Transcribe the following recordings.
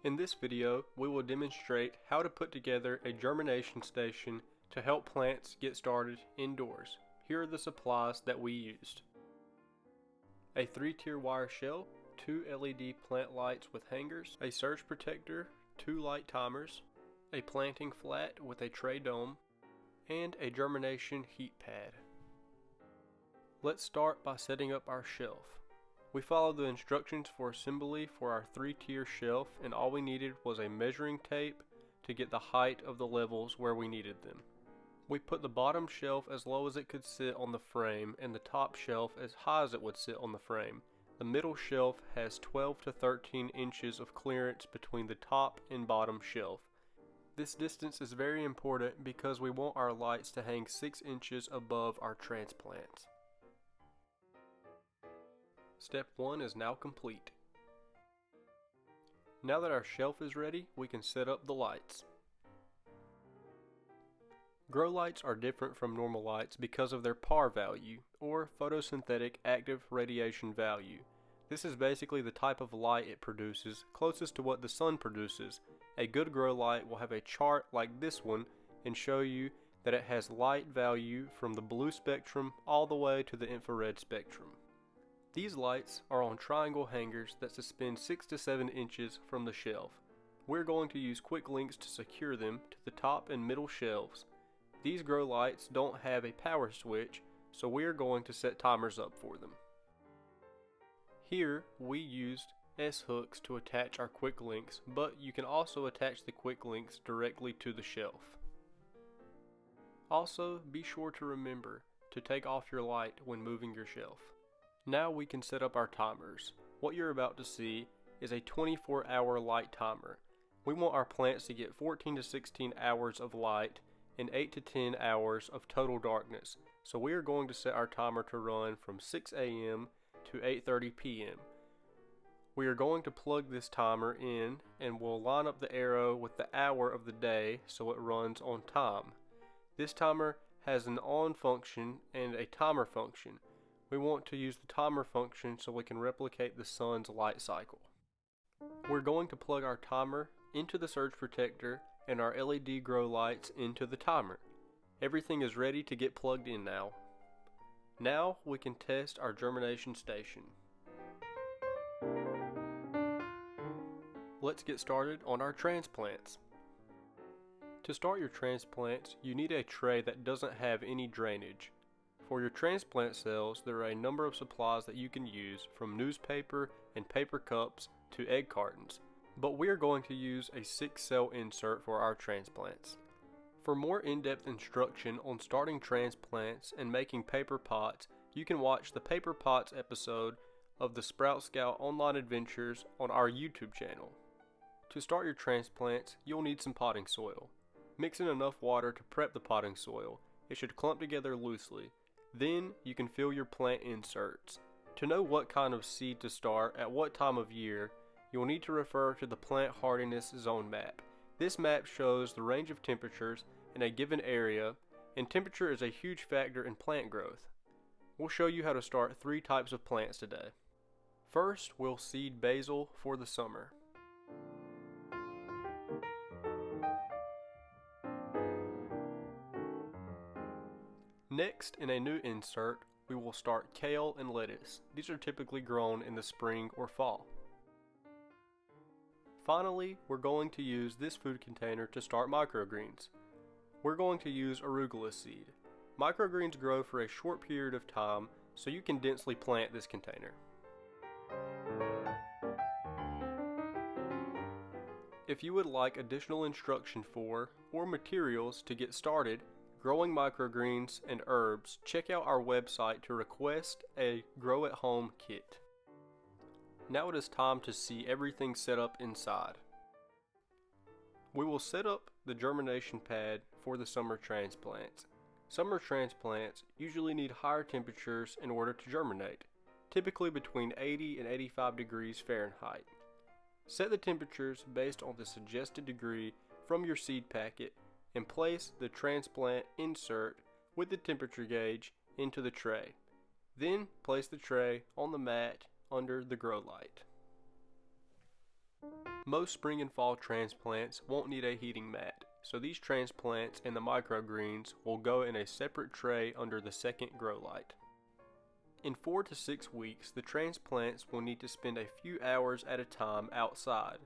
In this video, we will demonstrate how to put together a germination station to help plants get started indoors. Here are the supplies that we used. A 3-tier wire shelf, 2 LED plant lights with hangers, a surge protector, 2 light timers, a planting flat with a tray dome, and a germination heat pad. Let's start by setting up our shelf. We followed the instructions for assembly for our 3-tier shelf, and all we needed was a measuring tape to get the height of the levels where we needed them. We put the bottom shelf as low as it could sit on the frame and the top shelf as high as it would sit on the frame. The middle shelf has 12 to 13 inches of clearance between the top and bottom shelf. This distance is very important because we want our lights to hang 6 inches above our transplants. Step 1 is now complete. Now that our shelf is ready, we can set up the lights. Grow lights are different from normal lights because of their PAR value, or photosynthetic active radiation value. This is basically the type of light it produces, closest to what the sun produces. A good grow light will have a chart like this one and show you that it has light value from the blue spectrum all the way to the infrared spectrum. These lights are on triangle hangers that suspend 6 to 7 inches from the shelf. We're going to use quick links to secure them to the top and middle shelves. These grow lights don't have a power switch, so we are going to set timers up for them. Here we used S-hooks to attach our quick links, but you can also attach the quick links directly to the shelf. Also, be sure to remember to take off your light when moving your shelf. Now we can set up our timers. What you're about to see is a 24-hour light timer. We want our plants to get 14 to 16 hours of light and 8 to 10 hours of total darkness. So we are going to set our timer to run from 6 a.m. to 8:30 p.m. We are going to plug this timer in and we'll line up the arrow with the hour of the day so it runs on time. This timer has an on function and a timer function. We want to use the timer function so we can replicate the sun's light cycle. We're going to plug our timer into the surge protector and our LED grow lights into the timer. Everything is ready to get plugged in now. Now we can test our germination station. Let's get started on our transplants. To start your transplants, you need a tray that doesn't have any drainage. For your transplant cells, there are a number of supplies that you can use, from newspaper and paper cups to egg cartons, but we are going to use a 6-cell insert for our transplants. For more in-depth instruction on starting transplants and making paper pots, you can watch the Paper Pots episode of the Sprout Scout Online Adventures on our YouTube channel. To start your transplants, you'll need some potting soil. Mix in enough water to prep the potting soil. It should clump together loosely. Then you can fill your plant inserts. To know what kind of seed to start at what time of year, you will need to refer to the Plant Hardiness Zone Map. This map shows the range of temperatures in a given area, and temperature is a huge factor in plant growth. We'll show you how to start 3 types of plants today. First, we'll seed basil for the summer. Next, in a new insert, we will start kale and lettuce. These are typically grown in the spring or fall. Finally, we're going to use this food container to start microgreens. We're going to use arugula seed. Microgreens grow for a short period of time, so you can densely plant this container. If you would like additional instruction for, or materials to get started, growing microgreens and herbs, check out our website to request a Grow at Home kit. Now it is time to see everything set up inside. We will set up the germination pad for the summer transplants. Summer transplants usually need higher temperatures in order to germinate, typically between 80 and 85 degrees Fahrenheit. Set the temperatures based on the suggested degree from your seed packet and place the transplant insert with the temperature gauge into the tray. Then place the tray on the mat under the grow light. Most spring and fall transplants won't need a heating mat, so these transplants and the microgreens will go in a separate tray under the second grow light. In 4 to 6 weeks, the transplants will need to spend a few hours at a time outside.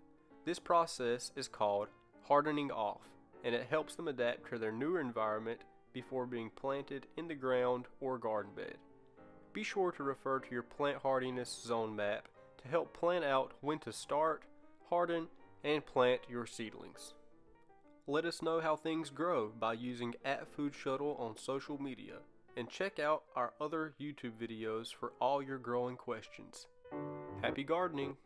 This process is called hardening off, and it helps them adapt to their newer environment before being planted in the ground or garden bed. Be sure to refer to your plant hardiness zone map to help plan out when to start, harden, and plant your seedlings. Let us know how things grow by using @FoodShuttle on social media, and check out our other YouTube videos for all your growing questions. Happy gardening!